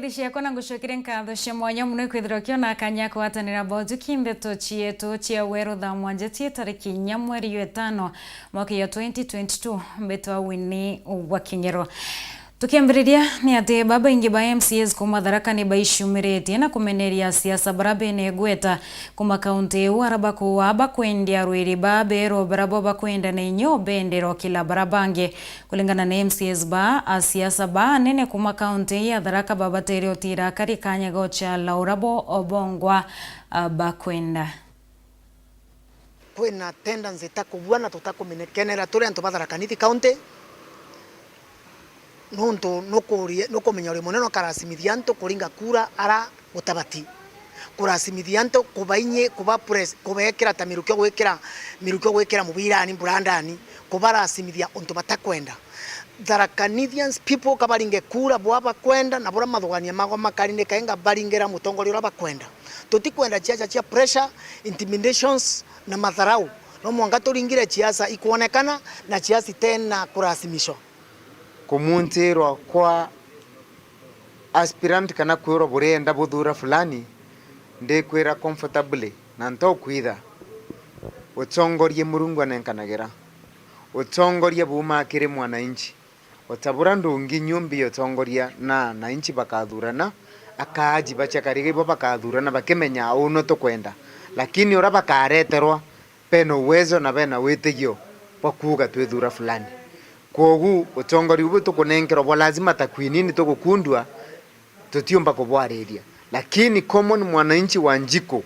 Mugurishia kona ngushokire nkatho cia mwanya muno kwithira kiona kanya kwatanira boju kindeto chietu chia Weru Thaa mwanja tie tariki 4 mweri wa 5 mwaka ya 2022 mbetwa WINNIE wa KINGERU. Tukiambiriria ni ati baba ingi ba MCAs kuma Tharaka ni baishumirite na kumeneria siasa barabene gweta kuma kaunti waraba kuwaba kwendia rwiri babero barabo bakwenda na inyo bendero kila barabange kulingana na MCAs ba siasa ba nene kuma kaunti ya Tharaka baba tere otira kari kanya gocha laurabo obongwa bakwenda kwena tendency takubwana tutakumenekenera turi antu ba Tharaka Nithi county nonto nokomenya uri moneno karasimithia kuringa kura ara utabati kurasimithia kubainye kuba press kubekera ta mirukyo gwekera mubirani brandani kubarasimithia onto batakwenda Tharaka Nithians people kabaringe kura bwaba kwenda na bora mathugania mago makarinde kaenga baringera mutongori ura bakwenda tutikwenda chia pressure intimidations na matharau no mwanga turingire chiasa ikuonekana na chiasi tena kurasimisho kumuntirwa kwa aspirant kana kwiro burenda buthura fulani ndekwira comfortably na nto kwitha utongorie murungu anenkanagira utongorie buma kire mwananchi utabura ndungi nyumbi utongoria na inchi bakathurana akaji bachakarige bo bakathurana bakemenya uno tokwenda lakini ora bakareterwa peno uwezo na bena witigio bakuga twithura fulani kogu utongori ubu tukunengero bo lazima takwinini tukukundwa tutiomba kubwareria lakini common mwananchi wa njiko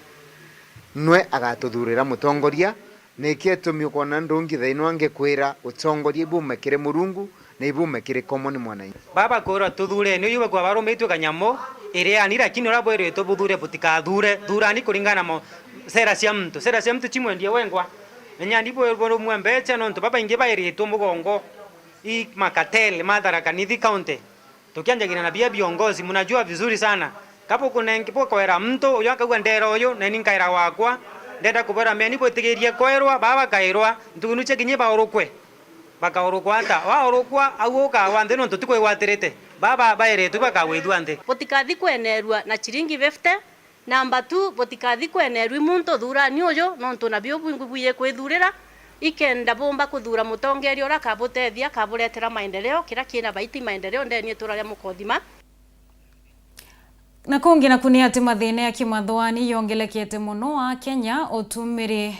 nwe agatuthurira mutongoria nekietumio kona ndungi thaino ange kwira utongoria ibu mekire murungu na ibu mekire common mwananchi baba kora tuthure ni yuwe kwa baromeitwe kanyamo ire ani lakini urabwere to buthure butikathure thurani kuringana mo sera cia mtu chimwendie wengwa nya ndipo boro mwembecha no nto baba inge baire mugongo hii makatele Tharaka Nithi county tukianjagira na bia viongozi mnajua vizuri sana kapo kuna ngipo kwera mtu uyo akagwa ndero uyo na ninkaira wakwa ndenda kubera meni botigeria kwerwa baba kairwa ntunuche kinye ba orokwe baka orokwa ata wa orokwa awoka wande no tutikwe waterete baba baire tu baka wedwande botikathi kwenerwa na chiringi 50 namba 2 botikathi kwenerwa muntu thurani uyo no ntuna bio buye kwithurira ikenda bomba kuthura mutongeri ora kabutethia kaburetera maendeleo kira kina baiti maendeleo ndeni turare mukothima na kungi na kunia ati mathina ya kimathwani yongelekete muno wa Kenya otumiri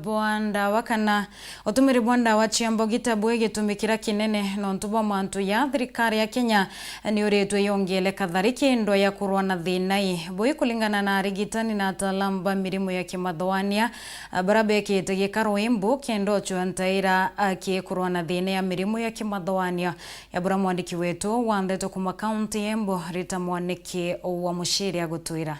bwanda wakana otumiri bwanda wa chiambo gitabu gitumikira kinene no ntuba mantu ya thirikari ya Kenya ni uretwe yongeleka thariki ndo ya kurwa na thinai boi kulingana na rigitani na atalamba mirimo ya kimathwania barabeke tegekaro imbu kendo chwantaira akikurwa na thina ya mirimo ya kimathwania ya bura mwandiki wetu wa Nteto kuma county embo Rita Mwaniki wa mushiri agutwira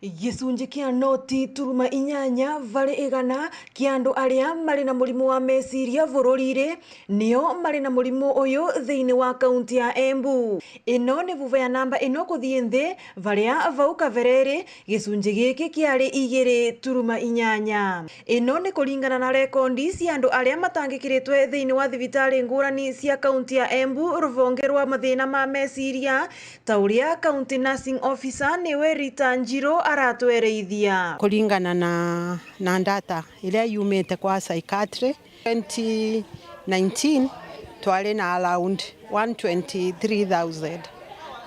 Gicunji kia noti turuma inyanya vari igana kia andu aria mari na murimu wa meciria bururire nio mari na murimu uyu thiini wa kaunti ya Embu. Ino ni vuva ya namba ino kuthie nthi varia vau kavereri gicunji giki kiari 2 turuma inyanya. Ino ni kuringana na rekondi cia andu aria matangikiritwe thiini wa thibitari ngurani cia kaunti ya Embu ruvonge rwa mathina ma meciria tauria county nursing officer niwe Rita Njiro aratwereithia kulingana na data ile yumete kwa psychiatry 2019 twale na around 123,000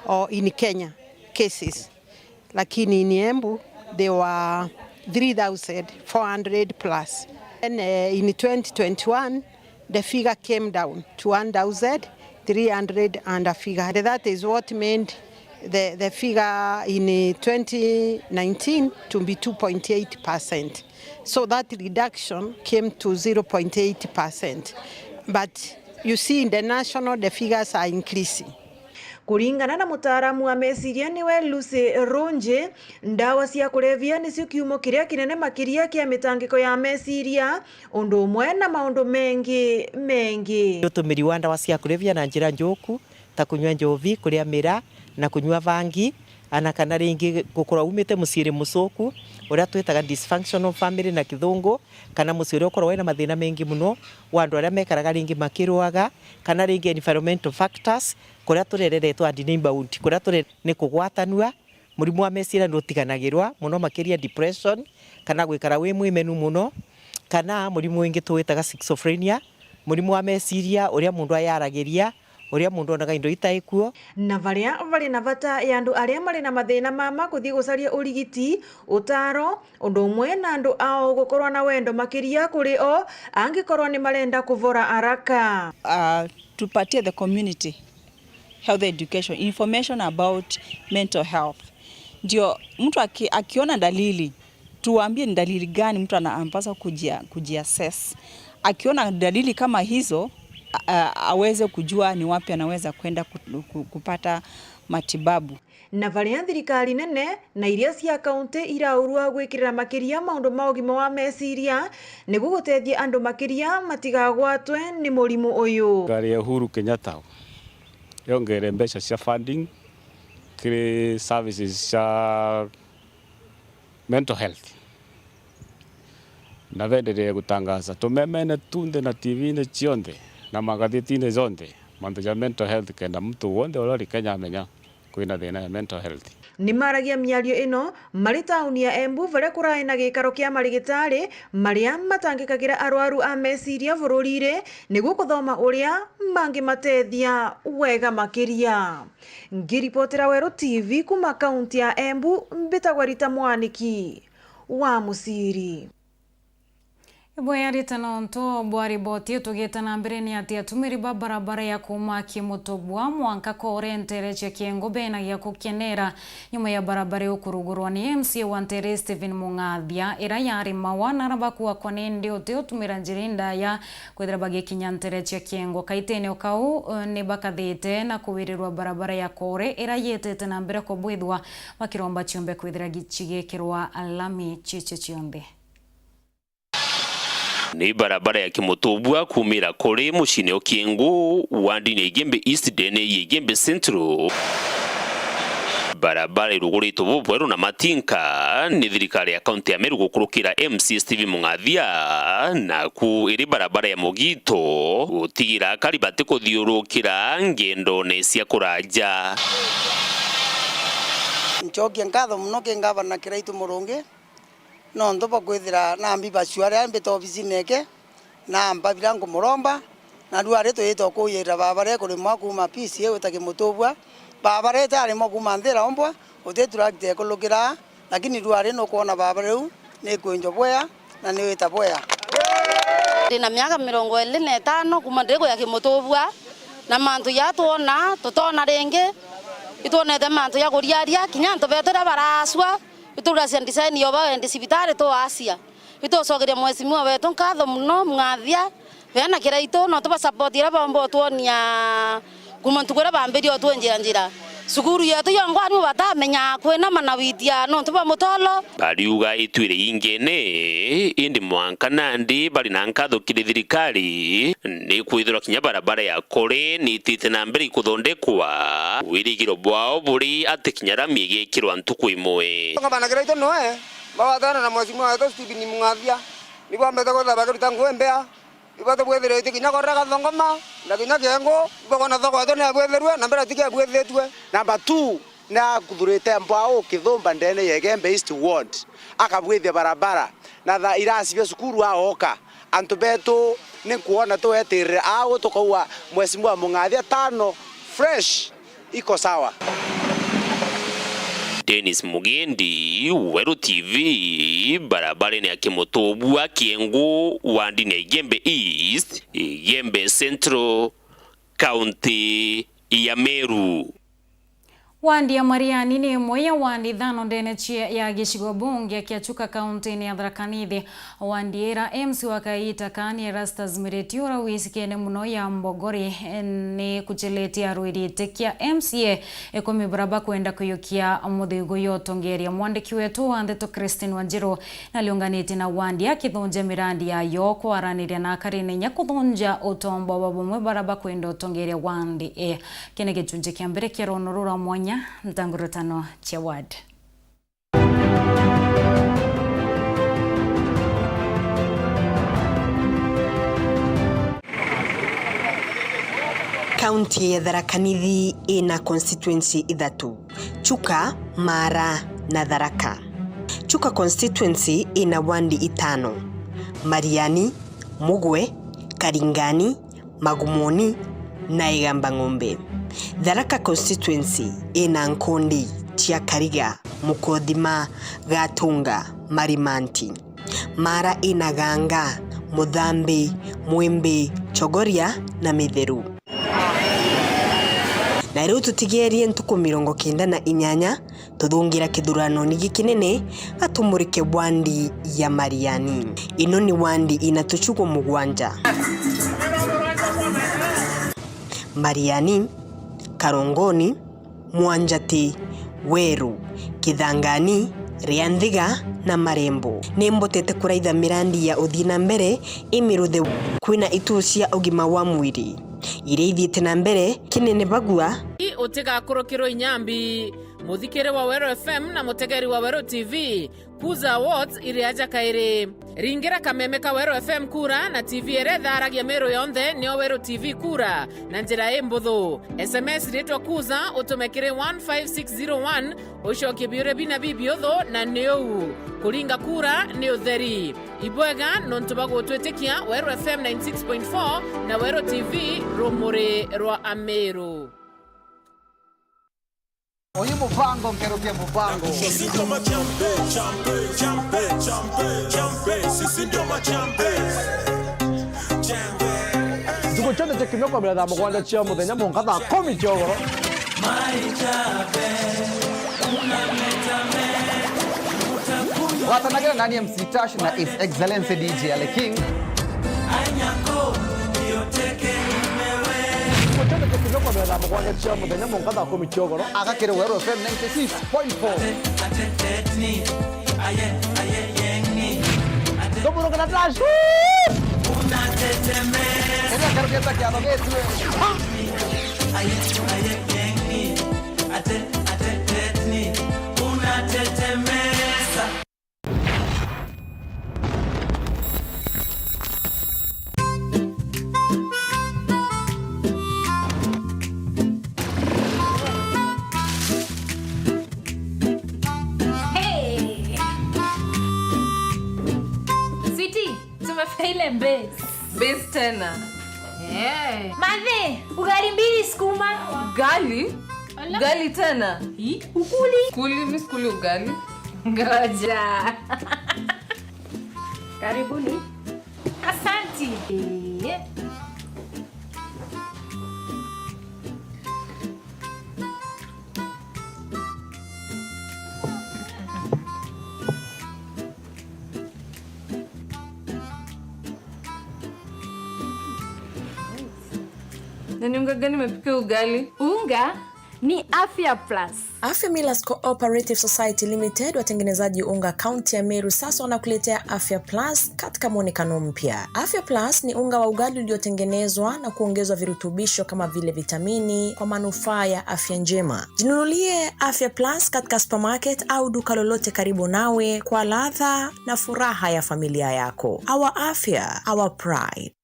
or in Kenya cases lakini in Embu there were 3,400 plus and in 2021 the figure came down to 1,300 and a figure that is what meant the figure in 2019 to be 2.8%. So that reduction came to 0.8%. But you see in the national, the figures are increasing. Kuringana na mutaaramu wa meciria niwe Lucy Ronje ndawa cia kulevya nicio kiumo kiria kinene makiria kia mitangiko ya meciria undu umwe na maundu mengi utumiri wa ndawa cia kulevya na njira njuku ta kunywa njovi kuria mira na kunywa vangi ana kana ringi gukora umite muciiri mucoku uria twitaga dysfunctional family na kithungu, kana muciiri ukorwo wena mathina mengi muno wa andu aria mekaraga ringi makirwaga, kana ringi environmental factors kuria turereretwo and inbound kuria turi ni kugwatanua murimu wa meciria nutiganagirwa muno makiria depression, kana gwikara wi mwimenu muno, kana murimu wingi tuwitaga schizophrenia, murimu wa meciria uria mundu ayaragiria, uria mundu onaga indo itaikuo. Na varia vari na bata ya andu aria mari na mathina mama kuthii gucaria urigiti, utaro, undu umwe na andu ao gukorwa na wendo makiria kuri o angikorwa ni marenda kuvora haraka. Tupatie the community health education, information about mental health. Ndio mtu akiona dalili, tuambie ni dalili gani mtu anapaswa kujiassess. Akiona dalili kama hizo, aweze kujua ni wapi anaweza kwenda kupata matibabu. Na varia thirikari nene na iria cia kaunti iraurua gwikirira makiria maundu ma ugima wa meciria niguo gutethia andu makiria matigagwatwe ni murimu uyu. Gari ya Uhuru Kenyatta yongere mbeca cia funding kiri services cia mental health, na venderea gutangaza tumemene tunde na TV-ine cionthe na magatheti-ine zonthe mantu ja mental health, kenda mtu wonde urori Kenya amenya kwina thina ya mental health. Ni maragia miario ino mari tauni ya Embu varia kurai na gikaro kia marigitari maria matangikagira arwaru a meciria bururi-ire niguo kuthoma uria mangimatethia wega makiria. Ngiripotera Weru TV kuma kaunti ya Embu, mbitagwa Rita Mwaniki wa Musiri. Bwayarita nonto bwari boti tugeta na mbere ni ati atumiri barabara ya kuma Kimutobwa mwanka kore Nteto cia Kiengo bena ya kukenera nyuma ya barabara yokurugurwa ni MC wa Nteto Stephen Mungathia ira yari mawana rabakuwa kone ndio utumira njirinda ya kwethira bagikinya Nteto cia Kiengo kaitene okau ni bakathite na kuwirirwa barabara ya kore ira yetete na mbere ko bwithwa makiromba ciombe kwethira gicigekirwa alami chiche ciombe. Ni barabara ya Kimutobwa kumira kore mucine Kiengo wandi ni Igembe East dene Igembe Central. Barabara iruguritwo Weru na matinka ni thirikari ya kaunti ya Meru gukurukira MC Stephen Mungathia na ku iri barabara ya Mugito gutigira karibate kuthiurukira ngendo ne cia kuraja. Nchokia nkatho muno ke ngavana Kiraitu Murungi no ndo bakwithira na mbiba ciare mbito ofisi neke na mbabira ngumuromba na duare to yeto kuyira babare kuri mwakuma PC yewe Kimutobwa babare tari mwakuma ndera ombwa uteturakite ekolokira lakini duare no kuona babare u ne kwenjo boya na ne weta boya. Ndina miaka 25 kuma ndego ya Kimutobwa na mantu ya tuona tutona renge itonete mantu ya kuriaria kinyanto betera baraswa ituracia design yoba ende sibitare to Asia itocogeria mwecimwa wetu nkatho muno Mungathia bena Kiraitu no tuba support ira bombo tuonia kumuntu kwera bambirio twenjira sukuru yetu yongwani batamenya kwena manawitia no tuba mutolo bariuga itwire ingene indi mwanka nandi bari na nkatho kiri thirikari ni kwithira kinya barabara ya kore ni tite na mbere ikuthondekwa wirigiro bwao buri ati kinyara miege kirwa ntuku imwe ngabana Kiraitu noe babatana na mwecimwa wetu Stephen Mungathia ni bambeta ko bakiruta ngwembea ibato bwethire itikinya korega thongoma na kinya Kiengo ibona thoko to na bwethirwe na mbere tike bwethitwe. Number 2 na kuthurite mbao kithumba ndene ya Igembe East Ward akabwithia barabara na tha iracibia cukuru aoka antu betu ni kuona to etirire ago tukaua mwecimwa Mungathia tano fresh iko sawa. Dennis Mugendi, Weru TV, barabara ni ya Kimutobwa Kiengo wandi ni Igembe East, Igembe Central, County ya Meru. Wandi ya Mariani ni moya wandi dhano ndene chia ya gicigo bunge kiachuka kaunti ni ya Tharaka Nithi. Wandi era MC wakaita kani Erastus Miretiura wisikene muno ya Mbogori ni kucheletia ruirite kia MCA ekomi baraba kwenda kuyukia muthigo yotongeria mwandiki wetu Nteto Christine Wanjiru na liunganiti na wandi ya kithonja mirandi ya yoko araniria na karine nya kuthonja utombo wa bumwe baraba kwenda utongeria wandi kene gicunje kia mbere kia ronorura mwanya Kenya mtangurutano cha ward. Kaunti ya Tharaka Nithi ina constituency ithatu: Chuka, Mara na Tharaka. Chuka constituency ina wandi itano: Mariani, Mugwe, Karingani, Magumoni na Igamba Ng'ombe. Tharaka constituency ina Nkondi, Kariga, Mukodhima, Gatunga, Marimanti. Mara ina Ganga, Mudhambi, Mwembe, Chogoria na Mitheru. Na rĩu tutigerie ntuku 98 tuthungira kithurano nigi kinene atumurike wandi ya Mariani. Ino ni wandi inatuchugo Mugwanja, Mariani, Karongoni, Mwanjati, Weru, Kithangani, Riandhiga na Marembo. Nembotete kuraitha mirandi ya uthina mbere imiruthe kwina itucia ugima wa mwiri ireithiete na mbere kinene bagua utiga kurukiro inyambi muthikire wa Weru FM na mutegeri wa Weru TV kuza awards iriaja kaire ringira kameme ka Weru FM kura na TV ere tharagia mero yonthe nio Weru TV kura na njira imbuthu SMS ritwa kuza utumekire 15601 ucokie biure bina bibiotho na neu kuringa kura ni utheri ibwega nontu bagutwitikia Weru FM 96.4 na Weru TV rumuri rwa Ameru. Oye mupango nkerukia mupango. Sisi ndio machampe, champe, champe, champe, champe. Sisi ndio machampe. Champe. Duko chonde chekimyo kwa bila Mugwanja chia muthenya munkatha 10 chogoro. Mai champe. Watanagira nani MC Tash na His Excellency DJ Ale King. Anyako yoteke kwa bila Mugwanja chia muthenya munkatha 10 chogoro. Agakire Weru FM 96.4. Dopo kana Tash. Unateteme. Enda karugeta kiano getu. Atetetni. Unatetemesa. Base tena. Madhe, ugali mbili sukuma. Ugali? Ugali tena? Ukuli? Mimi sikuli ugali. Ngoja. Karibuni. Asante. Nani unga gani umepika ugali? Unga ni Afya Plus. Afya Millers Cooperative Society Limited, watengenezaji unga kaunti ya Meru, sasa wanakuletea Afya Plus katika muonekano mpya. Afya Plus ni unga wa ugali uliotengenezwa na kuongezwa virutubisho kama vile vitamini kwa manufaa ya afya njema. Jinunulie Afya Plus katika supermarket au duka lolote karibu nawe kwa ladha na furaha ya familia yako. Our afya, our pride.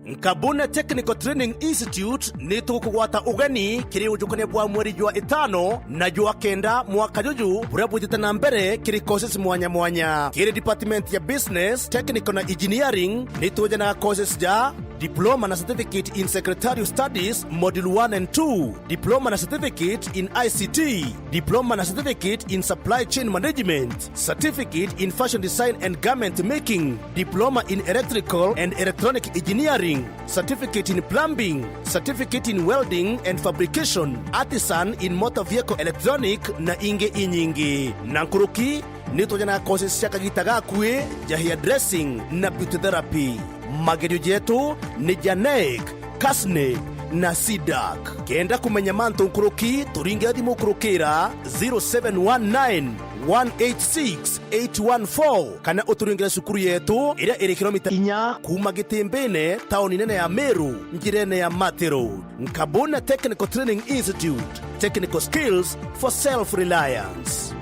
Nkabuna Technical Training Institute ni tukugwata ugeni kiri ujukone bwa mweri jwa 5 na jwa 9 mwaka juju burabujita na mbere kiri courses mwanya kiri department ya business, technical na engineering ni tuja na courses ja diploma na certificate in secretarial studies module 1 and 2, diploma na certificate in ICT, diploma na certificate in supply chain management, certificate in fashion design and garment making, diploma in electrical and electronic engineering, certificate in plumbing, certificate in welding and fabrication, artisan in motor vehicle electronic na inge inyingi. Nankuruki ni tuja na courses shaka gitaga kwe ja hairdressing na beauty therapy. Magerio jetu ni Janek, Kasne, na SIDAC. Kenda kumenya manto nkuruki turingira thimu kurukira 0719 186-814 kana uturingire cukuru yetu iria iri kilomita 4 kuma Gitimbene tauni nene ya Meru njirene ya Matiro. Nkabuna Technical Training Institute, technical skills for self-reliance.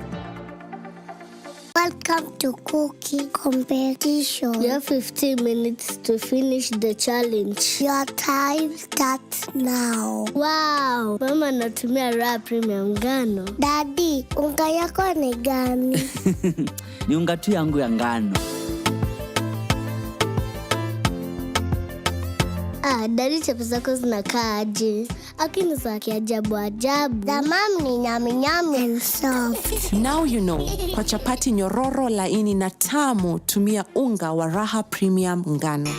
Welcome to cooking competition. You have 15 minutes to finish the challenge. Your time starts now. Wow, mama natumia raw premium ngano. Daddy, unga yako ni gani? Ni unga tu yangu ya ngano. Daddy, chapo zako zinakaa aje? Akini za kiajabu ajabu. The mom ni nyami nyami and soft. Now you know. Kwa chapati nyororo laini na tamu, tumia unga wa Raha Premium ngano.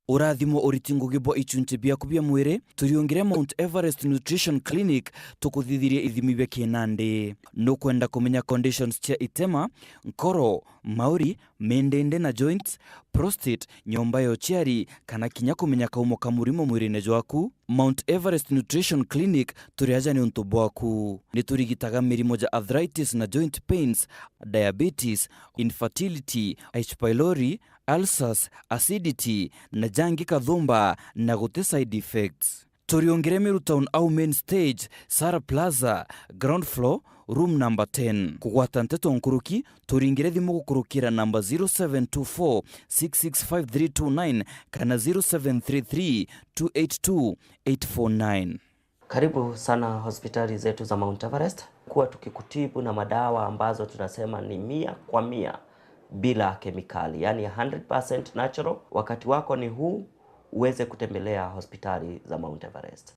Urathimo uritingo gibo ichunche bia kubia mwire turiongire Mount Everest Nutrition Clinic tukuthithirie ithimi bia kinande no kwenda kumenya conditions cia itema nkoro mauri mendende na joints prostate nyomba yo chiari kana kinya kumenya kaumo kamurimo mwirine jwaku. Mount Everest Nutrition Clinic turiaja ni untu bwaku niturigitaga mirimo ja arthritis na joint pains, diabetes, infertility, H pylori, ulcers, acidity na jangi kathumba na gute side effects. Turiongere Meru Town au main stage, Sara Plaza, ground floor, room number 10. Kugwata Nteto nkuruki turingire thimu gukurukira number 0724665329 kana 0733282849. Karibu sana hospitali zetu za Mount Everest, kuwa tukikutibu na madawa ambazo tunasema ni 100% bila kemikali, yani 100% natural. Wakati wako ni huu uweze kutembelea hospitali za Mount Everest.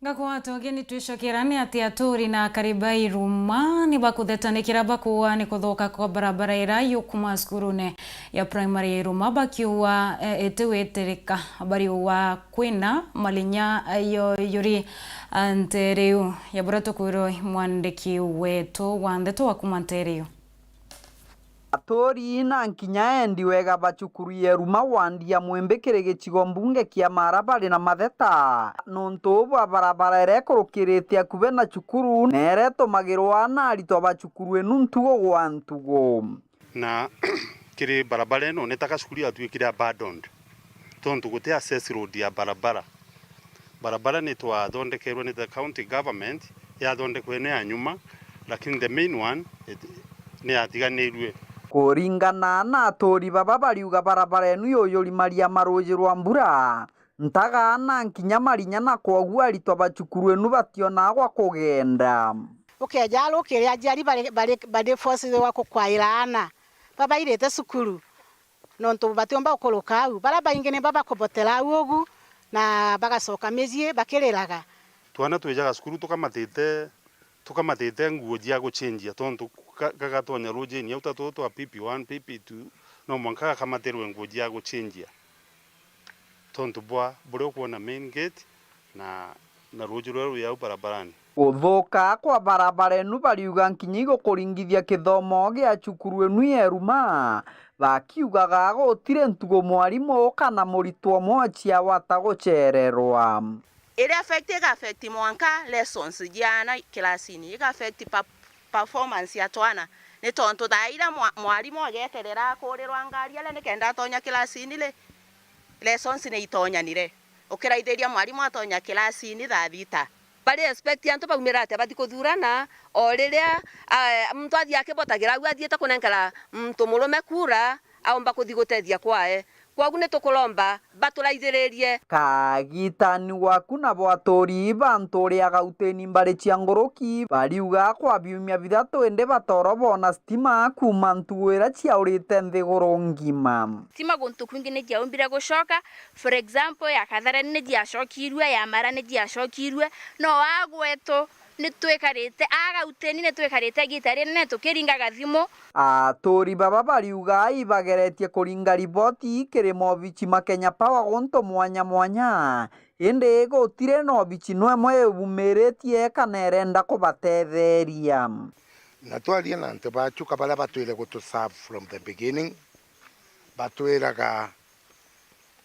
Ngakwa togeni twicokirani ati aturi na karibai ruma ni bakuthethanikira bakuwa ni kuthoka kwa barabara ira yukuma skurune ya primary ya Ruma bakiwa etewetereka bari wa kwina malinya yo yuri Nteto ya burato kwiro mwandiki wetu wa Nteto wa kuma Nteto. Atori na nkinya endi wega bachukuru ya Ruma wandia mwembekere gicigo mbunge kia marabari na matheta nonto barabara irekorokirite akube na chukuru nereto magirwa na arito bachukuru enuntugo gwa ntugo na kiri barabara no netaka shukuru atuikire abandoned tonto gote access road ya barabara ni twathondekerwo ni the county government yathondekwe ne anyuma lakini the main one ni atiganirwe kuringana na atori baba bariuga barabara enu yoyori maria maroji rwa mbura ntaga na nkinya marinya na kwogu arito bachukuru enu bationa gwa kugenda ukejalo kiria jari bari force wako kwairana baba irete sukuru nonto batiomba ukoloka au baraba ingene baba kobotela ugu na bagasoka mezie bakiriraga twana twejaga sukuru tukamatete nguo jia guchenjia tonto gagatonya rojeni auta toto a PP1 PP2 no mwanka kamaterwe nguo jia guchenjia tonto bwa bure kuona main gate na rojero ya barabarani uthoka kwa barabara enu bariuga nkinyigo kuringithia kithomo gia chukuru enu ya Ruma bakiugaga gutire ntugo mwarimu kana muritwo mochia wataguchererwa ere affect mwanka lessons jana classini iga affect performance ya twana ne tonto daira mwarimu ageterera kurirwa ngari ale ne kenda tonya classini le lessons ne itonya nire ukiraithĩria mwarimu atonya classini thita bari expect anto baumirate batikuthurana o riria mtu athia akibotagĩra au athiĩte kũnengera mtu mũrũme kura aomba kuthi gũteithia kwae kwagu nĩ tũkũromba batũraithĩrĩrie kagitani waku na bwatori bantu ria gauteni mbari cia ngoroki bariuga kwa biumia bithatu ende batoro bona stima kuma ntuwira cia urite nthiguru ngima stima guntu kwingi ni jaumbire gucoka for example ya Kathare ni jiacokirwe ya Mara ni jiacokirwe no agwetu nitwekarite agauteni nitwekarite gitari nene tukiringa gathimo aturi baba bariuga ibageretie kuringa riboti kirimo bichi makenya power gonto mwanya indi gutire no bichi no mwe bumeretie kana erenda kubatetheria na twaria na nte bachuka bala batwire gutu serve from the beginning batwiraga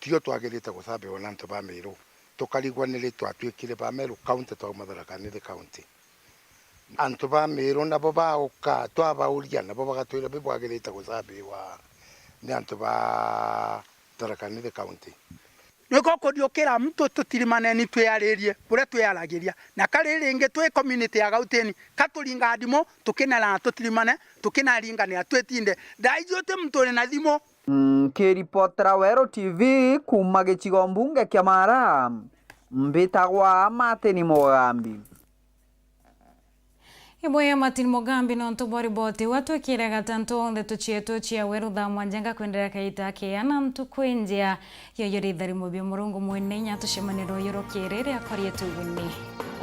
tio twagirite gusabe ona nte ba Meru tukarigwanire twatwikire ba Meru county to Madaraka ni the county antu ba Meru nabo bauka twabauria nabo bagatwira bibwagirite gusabe wa ni antu ba Madaraka ni the county niko kudiokera mtu tutirimane ni tweyaririe bure tweyaragiria na kariri nge twe community ya Gauteni katuringa adimo tukinala tutirimane tukinaringa ni atwetinde daijote mtu na thimo kiripotera Weru TV kuma gicigo mbunge kia Mara mbitagwa Martin Mugambi Iboya Martin Mugambi no ntubori bote watu kire gatanto onde tuchieto chia Weru Thaa mwanjanga kwendera kaita ke ana mtu kwenjia yoyori dhari mubio murungu mwene nya tushemaniro yoro kirere akori yetu WINNIE